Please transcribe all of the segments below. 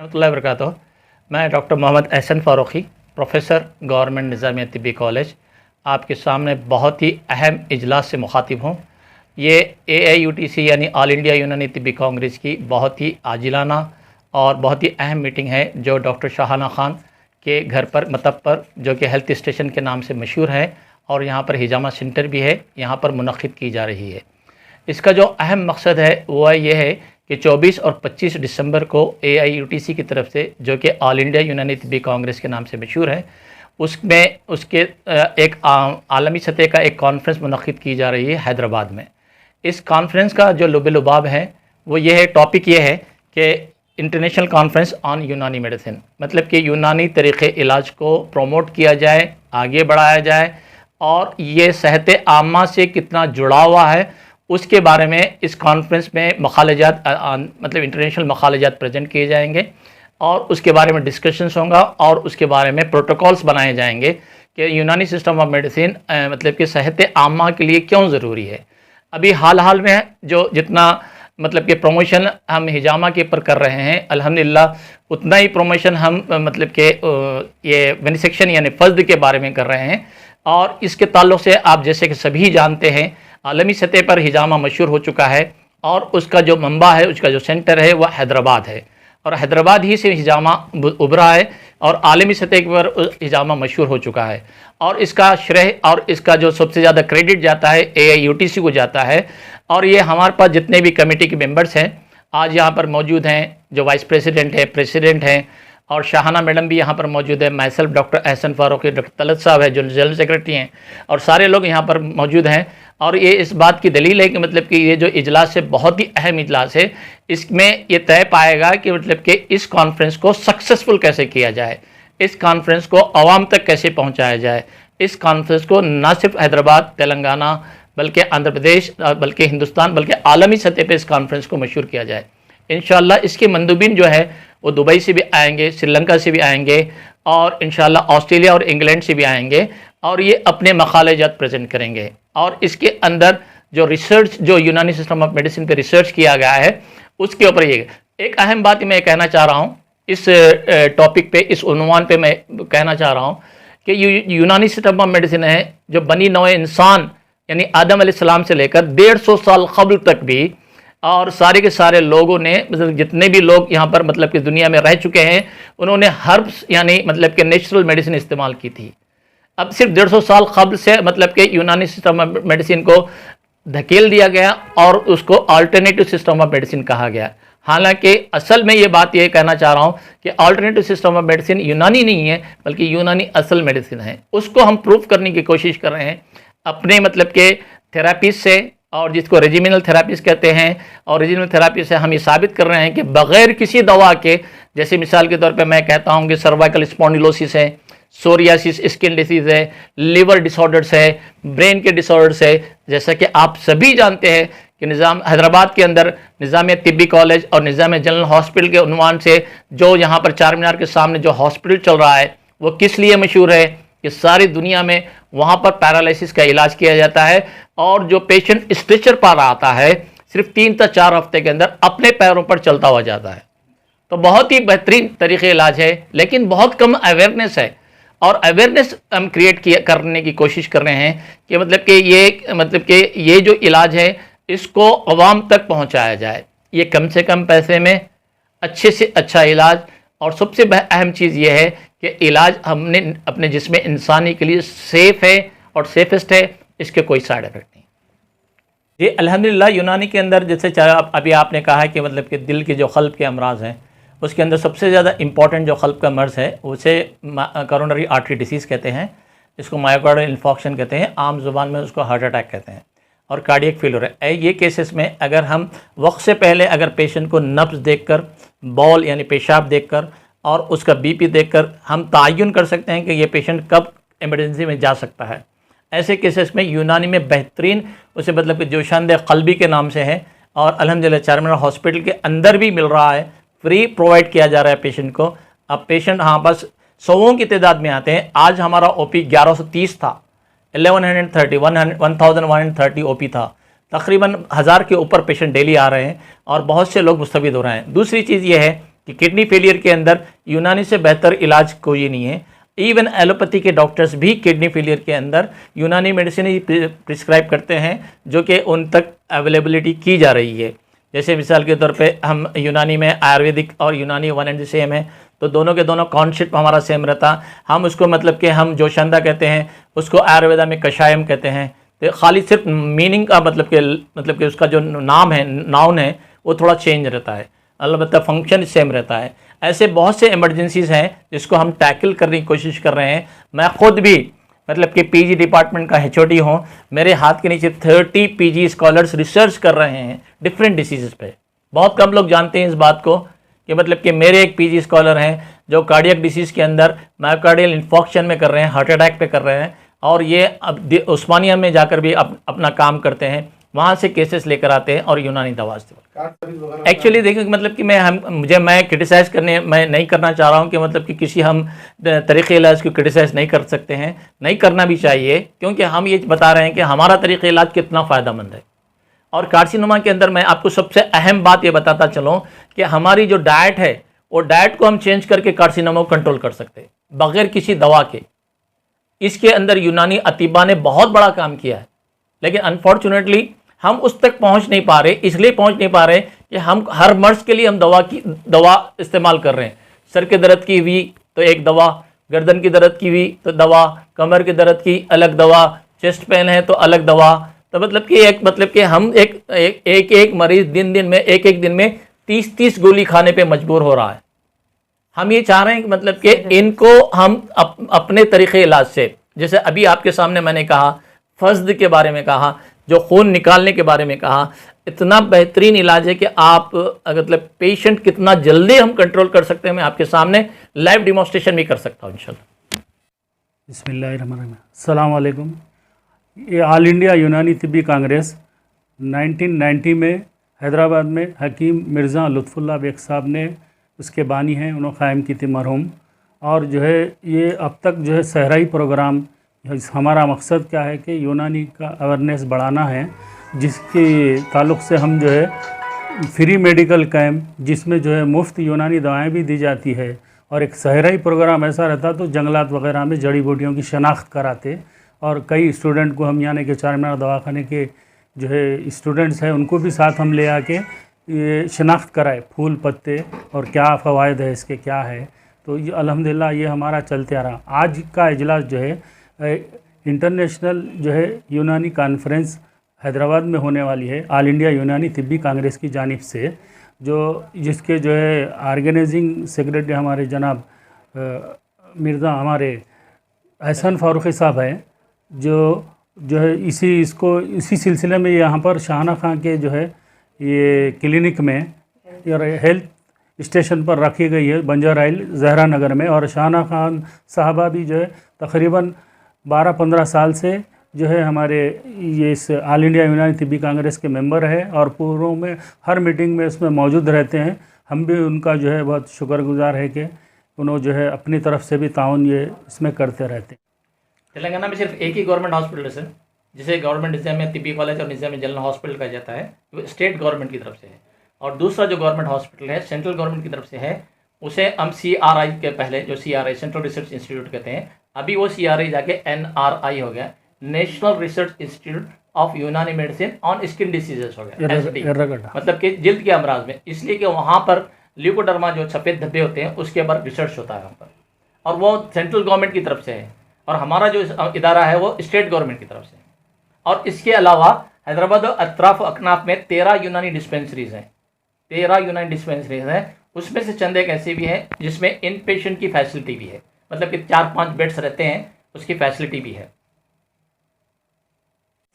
रहमतुल्लाहि व बरकातुहू। मैं doctor Mohammad Ehsan Farooqui, professor government Nizamia Tibbi college, आपके सामने बहुत ही अहम इजलास से मुखातिब हूँ। ये AIUTC यानी ऑल इंडिया यूनानी तिब्बी कांग्रेस की बहुत ही आजिलाना और बहुत ही अहम मीटिंग है, जो डॉक्टर शाहाना ख़ान के घर पर मतब पर, जो कि हेल्थ स्टेशन के नाम से मशहूर है, और यहाँ पर हिजामा सेंटर भी है, यहाँ पर मुनक़्क़िद की जा रही है। इसका जो अहम मकसद है वो ये है कि 24 और 25 दिसंबर को AIUTC की तरफ से, जो कि ऑल इंडिया यूनानी तिब्बी कांग्रेस के नाम से मशहूर है, उसमें उसके एक आलमी सतह का एक कॉन्फ्रेंस मुनक़्क़िद की जा रही है हैदराबाद में। इस कॉन्फ्रेंस का जो लुब-ए-लुबाब है वो ये है, टॉपिक ये है कि इंटरनेशनल कॉन्फ्रेंस ऑन यूनानी मेडिसिन, मतलब कि यूनानी तरीक़े इलाज को प्रमोट किया जाए, आगे बढ़ाया जाए, और ये सेहत आमा से कितना जुड़ा हुआ है उसके बारे में इस कॉन्फ्रेंस में मखालजात मतलब इंटरनेशनल मखालजात प्रेजेंट किए जाएंगे, और उसके बारे में डिस्कशंस होगा, और उसके बारे में प्रोटोकॉल्स बनाए जाएंगे कि यूनानी सिस्टम ऑफ मेडिसिन मतलब कि सेहत आमा के लिए क्यों ज़रूरी है। अभी हाल में जो जितना मतलब कि प्रमोशन हम हिजामा के ऊपर कर रहे हैं, अल्हम्दुलिल्लाह उतना ही प्रमोशन हम मतलब कि ये वेनिसेक्शन यानी फ़स्द के बारे में कर रहे हैं। और इसके ताल्लुक़ से आप जैसे कि सभी जानते हैं, आलमी सतह पर हिजामा मशहूर हो चुका है, और उसका जो मंबा है, उसका जो सेंटर है वह हैदराबाद है, और हैदराबाद ही से हिजामा उभरा है, और आलमी सतह पर हिजामा मशहूर हो चुका है। और इसका श्रेय और इसका जो सबसे ज़्यादा क्रेडिट जाता है AIUTC को जाता है। और ये हमारे पास जितने भी कमेटी के मेंबर्स हैं आज यहाँ पर मौजूद हैं, जो वाइस प्रेसिडेंट है, प्रेसिडेंट हैं, और शाहाना मैडम भी यहाँ पर मौजूद है, मैं self doctor Ehsan Farooqui, doctor Talat साहब है जो जनरल सेक्रेटरी हैं, और सारे लोग यहाँ पर मौजूद हैं। और ये इस बात की दलील है कि मतलब कि ये जो इजलास है बहुत ही अहम इजलास है। इसमें ये तय पाएगा कि मतलब कि इस कॉन्फ्रेंस को सक्सेसफुल कैसे किया जाए, इस कॉन्फ्रेंस को आवाम तक कैसे पहुँचाया जाए, इस कॉन्फ्रेंस को न सिर्फ हैदराबाद, तेलंगाना, बल्कि आंध्र प्रदेश, बल्कि हिंदुस्तान, बल्कि आलमी सतह पर इस कॉन्फ्रेंस को मशहूर किया जाए। इंशाअल्लाह इसके मंदूबिन जो है वो दुबई से भी आएंगे, श्रीलंका से भी आएंगे, और इंशाअल्लाह ऑस्ट्रेलिया और इंग्लैंड से भी आएंगे, और ये अपने मखालजात प्रेजेंट करेंगे। और इसके अंदर जो रिसर्च, जो यूनानी सिस्टम ऑफ मेडिसिन पे रिसर्च किया गया है, उसके ऊपर ये एक अहम बात मैं कहना चाह रहा हूँ इस टॉपिक पे, इस उन्वान पे मैं कहना चाह रहा हूँ कि यूनानी सिस्टम ऑफ मेडिसिन है जो बनी नौ इंसान यानी आदम अलैहिस्सलाम से लेकर 150 साल कबल तक भी, और सारे के सारे लोगों ने, मतलब जितने भी लोग यहाँ पर मतलब कि दुनिया में रह चुके हैं, उन्होंने हर्ब्स यानी मतलब कि नेचुरल मेडिसिन इस्तेमाल की थी। अब सिर्फ 150 साल कबल से मतलब कि यूनानी सिस्टम ऑफ मेडिसिन को धकेल दिया गया और उसको अल्टरनेटिव सिस्टम ऑफ मेडिसिन कहा गया। हालांकि असल में ये बात ये कहना चाह रहा हूँ कि अल्टरनेटिव सिस्टम ऑफ मेडिसिन यूनानी नहीं है, बल्कि यूनानी असल मेडिसिन है। उसको हम प्रूव करने की कोशिश कर रहे हैं अपने मतलब के थेरापीज से, और जिसको रेजिमिनल थेरापीज कहते हैं। और रेजिमिनल थेरापी से हम ये साबित कर रहे हैं कि बग़ैर किसी दवा के, जैसे मिसाल के तौर पे मैं कहता हूँ कि सर्वाइकल स्पॉन्डिलोसिस है, सोरियासिस स्किन डिसीज़ है, लिवर डिसऑर्डर्स है, ब्रेन के डिसऑर्डर्स है, जैसा कि आप सभी जानते हैं कि निज़ाम हैदराबाद के अंदर निज़ामिया तिब्बी कॉलेज और निज़ामिया जनरल हॉस्पिटल के उन्वान से जो यहाँ पर चार मीनार के सामने जो हॉस्पिटल चल रहा है, वो किस लिए मशहूर है कि सारी दुनिया में वहाँ पर पैरालिसिस का इलाज किया जाता है, और जो पेशेंट स्ट्रेचर पर आता है सिर्फ 3 से 4 हफ्ते के अंदर अपने पैरों पर चलता हुआ जाता है। तो बहुत ही बेहतरीन तरीके इलाज है, लेकिन बहुत कम अवेयरनेस है, और अवेयरनेस हम करने की कोशिश कर रहे हैं कि मतलब कि ये जो इलाज है इसको अवाम तक पहुंचाया जाए, ये कम से कम पैसे में अच्छे से अच्छा इलाज। और सबसे अहम चीज़ ये है कि इलाज हमने अपने जिस्म इंसानी के लिए सेफ़ है और सेफेस्ट है, इसके कोई साइड इफेक्ट नहीं। जी अल्हम्दुलिल्लाह, यूनानी के अंदर जैसे अभी आपने कहा है कि मतलब कि दिल के जो क़ल्ब के अमराज हैं, उसके अंदर सबसे ज़्यादा इंपॉर्टेंट जो क़ल्ब का मर्ज़ है उसे कोरोनरी आर्टरी डिसीज़ कहते हैं, इसको मायोकार्डियल इन्फॉक्शन कहते हैं, आम ज़ुबान में उसको हार्ट अटैक कहते हैं, और कार्डियक फेलियर है। ये केसेस में अगर हम वक्त से पहले अगर पेशेंट को नब्ज़ देखकर, बॉल यानी पेशाब देखकर, और उसका BP देखकर हम तयन कर सकते हैं कि ये पेशेंट कब इमरजेंसी में जा सकता है। ऐसे केसेस में यूनानी में बेहतरीन उसे मतलब कि जोशानदे क़ल्बी के नाम से है, और अल्हम्दुलिल्लाह चारमीनार हॉस्पिटल के अंदर भी मिल रहा है, फ्री प्रोवाइड किया जा रहा है पेशेंट को। अब पेशेंट हाँ बस 100 की तादाद में आते हैं। आज हमारा OP 1130 था, 1130 OP था, तकरीबन 1000 के ऊपर पेशेंट डेली आ रहे हैं, और बहुत से लोग मुस्तफ़ीद हो रहे हैं। दूसरी चीज़ ये है कि किडनी फेलियर के अंदर यूनानी से बेहतर इलाज कोई नहीं है। इवन एलोपैथी के डॉक्टर्स भी किडनी फेलियर के अंदर यूनानी मेडिसिन ही प्रिस्क्राइब करते हैं, जो कि उन तक अवेलेबिलिटी की जा रही है। जैसे मिसाल के तौर पे हम यूनानी में आयुर्वेदिक और यूनानी वन एंड सेम है, तो दोनों के दोनों कॉन्सेप्ट हमारा सेम रहता। हम उसको मतलब कि हम जोशंदा कहते हैं, उसको आयुर्वेदा में कषायम कहते हैं। तो खाली सिर्फ मीनिंग का मतलब कि उसका जो नाम है, नाउन है, वो थोड़ा चेंज रहता है, अलबत्ता फंक्शन सेम रहता है। ऐसे बहुत से इमरजेंसीज़ हैं जिसको हम टैकल करने की कोशिश कर रहे हैं। मैं ख़ुद भी मतलब कि पीजी डिपार्टमेंट का HOD हूँ। मेरे हाथ के नीचे 30 पीजी स्कॉलर्स रिसर्च कर रहे हैं डिफरेंट डिसीज़ पे। बहुत कम लोग जानते हैं इस बात को कि मतलब कि मेरे एक पीजी स्कॉलर हैं जो कार्डियक डिसीज़ के अंदर मायोकार्डियल इन्फॉक्शन में कर रहे हैं, हार्ट अटैक पे कर रहे हैं, और ये अब उस्मानिया में जाकर भी अपना काम करते हैं, वहाँ से केसेस लेकर आते हैं और यूनानी दवा से। एक्चुअली देखिए मतलब कि मैं क्रिटिसाइज़ करने मैं नहीं करना चाह रहा हूँ कि मतलब कि किसी हम तरीक़े इलाज को क्रिटिसाइज़ नहीं कर सकते हैं, नहीं करना भी चाहिए, क्योंकि हम ये बता रहे हैं कि हमारा तरीक़े इलाज कितना फ़ायदेमंद है। और कार्सिनोमा के अंदर मैं आपको सबसे अहम बात ये बताता चलूँ कि हमारी जो डाइट है, वो डाइट को हम चेंज करके कार्सिनोमा को कंट्रोल कर सकते हैं बग़ैर किसी दवा के। इसके अंदर यूनानी अतीबा ने बहुत बड़ा काम किया है, लेकिन अनफॉर्चुनेटली हम उस तक पहुंच नहीं पा रहे। इसलिए पहुंच नहीं पा रहे कि हम हर मर्ज के लिए हम दवा इस्तेमाल कर रहे हैं। सर के दर्द की हुई तो एक दवा, गर्दन की दर्द की हुई तो दवा, कमर के दर्द की अलग दवा, चेस्ट पेन है तो अलग दवा। तो मतलब कि हम एक मरीज दिन में एक दिन में 30 गोली खाने पे मजबूर हो रहा है। हम ये चाह रहे हैं कि मतलब कि इनको हम अपने तरीक़े इलाज से, जैसे अभी आपके सामने मैंने कहा फस्द के बारे में कहा, जो खून निकालने के बारे में कहा, इतना बेहतरीन इलाज है कि आप मतलब पेशेंट कितना जल्दी हम कंट्रोल कर सकते हैं, मैं आपके सामने लाइव डिमॉन्स्ट्रेशन भी कर सकता हूँ इंशाल्लाह। बिस्मिल्लाहिर्रहमानिर्रहीम। अस्सलाम वालेकुम। ये ऑल इंडिया यूनानी तिब्बी कांग्रेस 1990 में हैदराबाद में हकीम मिर्ज़ा लुत्फ़ुल्लाह बेग साहब ने उसके बानी हैं, उन्होंने क़ायम की थी मरहूम। और जो है ये अब तक जो है सहराई प्रोग्राम, हमारा मकसद क्या है कि यूनानी का अवेयरनेस बढ़ाना है, जिसके ताल्लुक़ से हम जो है फ्री मेडिकल कैंप, जिसमें जो है मुफ्त यूनानी दवाएं भी दी जाती है, और एक सहराई प्रोग्राम ऐसा रहता तो जंगलात वगैरह में जड़ी बूटियों की शनाख्त कराते। और कई स्टूडेंट को हम यानी कि चारमीनार दवाखाने के जो है स्टूडेंट्स हैं उनको भी साथ हम ले आके ये शनाख्त कराए, फूल पत्ते और क्या फ़वाइद है इसके, क्या है। तो ये अल्हम्दुलिल्लाह ये हमारा चलते आ रहा। आज का इजलास जो है इंटरनेशनल जो है यूनानी कॉन्फ्रेंस हैदराबाद में होने वाली है, ऑल इंडिया यूनानी तिब्बी कांग्रेस की जानिब से, जिसके जो है ऑर्गेनाइजिंग सेक्रेटरी हमारे जनाब मिर्ज़ा हमारे एहसन फ़ारूक़ी साहब हैं, जो है इसी सिलसिले में यहाँ पर शाहना खां के जो है ये क्लिनिक में और हेल्थ स्टेशन पर रखी गई है बंजर आइल जहरा नगर में। और शाहना खान साहबा भी जो है तकरीबन 12-15 साल से जो है हमारे ये इस ऑल इंडिया यूनानी तिब्बी कांग्रेस के मेंबर है, और पूर्वों में हर मीटिंग में इसमें मौजूद रहते हैं। हम भी उनका जो है बहुत शुक्रगुजार है कि उन्होंने जो है अपनी तरफ से भी ताउन ये इसमें करते रहते हैं। तेलंगाना में सिर्फ एक ही गवर्नमेंट हॉस्पिटल है सर, जिसे गवर्नमेंट निज़ामिया तिब्बी कॉलेज और निज़ामिया जनरल हॉस्पिटल कहा जाता है, वो स्टेट गवर्नमेंट की तरफ से है। और दूसरा जो गवर्नमेंट हॉस्पिटल है सेंट्रल गवर्नमेंट की तरफ से है, उसे हम CRI के पहले जो CRI सेंट्रल रिसर्च इंस्टीट्यूट कहते हैं, अभी वो CRI जाके NRI हो गया, नेशनल रिसर्च इंस्टीट्यूट ऑफ यूनानी मेडिसिन ऑन स्किन डिसीजेस हो गया, SD, मतलब कि जिल्द के अमराज में। इसलिए कि वहाँ पर ल्यूकोडर्मा जो सफ़ेद धब्बे होते हैं उसके ऊपर रिसर्च होता है वहाँ पर, और वो सेंट्रल गवर्नमेंट की तरफ से है, और हमारा जो इदारा है वो स्टेट गवर्नमेंट की तरफ से है। और इसके अलावा हैदराबाद और अतराफ अकनाफ में 13 यूनानी डिस्पेंसरीज हैं, 13 यूनानी डिस्पेंसरीज हैं। उसमें से चंद एक ऐसे भी हैं जिसमें इन पेशेंट की फैसिलिटी भी है, मतलब कि 4-5 बेड्स रहते हैं, उसकी फैसिलिटी भी है।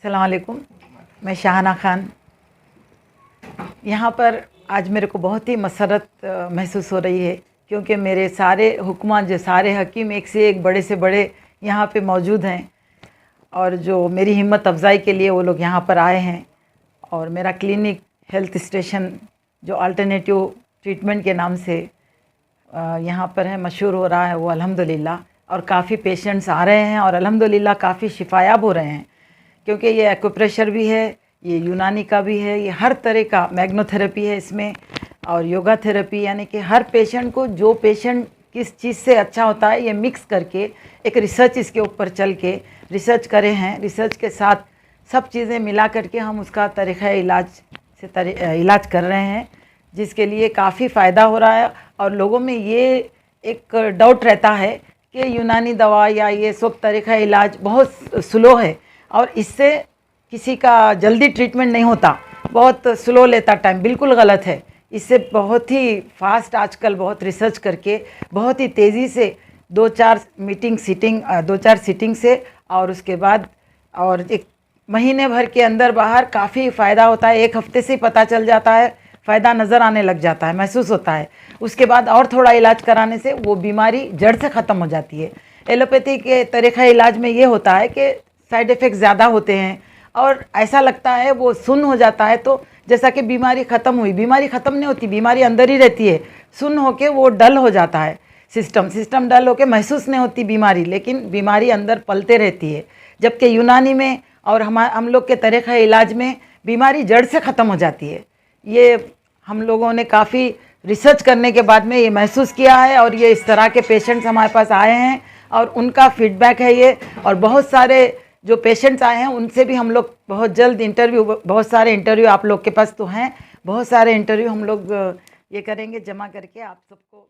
अस्सलाम वालेकुम, मैं शाहना खान। यहाँ पर आज मेरे को बहुत ही मसरत महसूस हो रही है, क्योंकि मेरे सारे हुक्मा जो सारे हकीम एक से एक बड़े से बड़े यहाँ पे मौजूद हैं, और जो मेरी हिम्मत अफजाई के लिए वो लोग यहाँ पर आए हैं। और मेरा क्लिनिक हेल्थ स्टेशन जो अल्टरनेटिव ट्रीटमेंट के नाम से यहाँ पर है, मशहूर हो रहा है वो अल्हम्दुलिल्लाह। और काफ़ी पेशेंट्स आ रहे हैं और अल्हम्दुलिल्लाह काफ़ी शिफायाब हो रहे हैं, क्योंकि ये एक्यूप्रेशर भी है, ये यूनानी का भी है, ये हर तरह का मैग्नोथेरेपी है इसमें, और योगा थेरेपी, यानी कि हर पेशेंट को जो पेशेंट किस चीज़ से अच्छा होता है ये मिक्स करके एक रिसर्च इसके ऊपर चल के रिसर्च करे हैं। रिसर्च के साथ सब चीज़ें मिला करके हम उसका तरीक़ा इलाज से इलाज कर रहे हैं, जिसके लिए काफ़ी फ़ायदा हो रहा है। और लोगों में ये एक डाउट रहता है कि यूनानी दवा या ये सब तरीक़ा इलाज बहुत स्लो है और इससे किसी का जल्दी ट्रीटमेंट नहीं होता, बहुत स्लो लेता टाइम। बिल्कुल गलत है। इससे बहुत ही फास्ट आजकल बहुत रिसर्च करके बहुत ही तेज़ी से 2-4 सीटिंग से और उसके बाद और एक महीने भर के अंदर बाहर काफ़ी फ़ायदा होता है। 1 हफ्ते से ही पता चल जाता है, फ़ायदा नज़र आने लग जाता है, महसूस होता है। उसके बाद और थोड़ा इलाज कराने से वो बीमारी जड़ से ख़त्म हो जाती है। एलोपैथी के तरीक़ा इलाज में ये होता है कि साइड इफ़ेक्ट ज़्यादा होते हैं और ऐसा लगता है वो सुन्न हो जाता है, तो जैसा कि बीमारी ख़त्म हुई। बीमारी ख़त्म नहीं होती, बीमारी अंदर ही रहती है। सुन्न होके वो डल हो जाता है, सिस्टम डल होके महसूस नहीं होती बीमारी, लेकिन बीमारी अंदर पलते रहती है। जबकि यूनानी में और हम लोग के तरीक़ा इलाज में बीमारी जड़ से ख़त्म हो जाती है। ये हम लोगों ने काफ़ी रिसर्च करने के बाद में ये महसूस किया है और ये इस तरह के पेशेंट्स हमारे पास आए हैं और उनका फीडबैक है ये। और बहुत सारे जो पेशेंट्स आए हैं उनसे भी हम लोग बहुत जल्द बहुत सारे इंटरव्यू आप लोग के पास तो हैं, बहुत सारे इंटरव्यू हम लोग ये करेंगे जमा करके आप सबको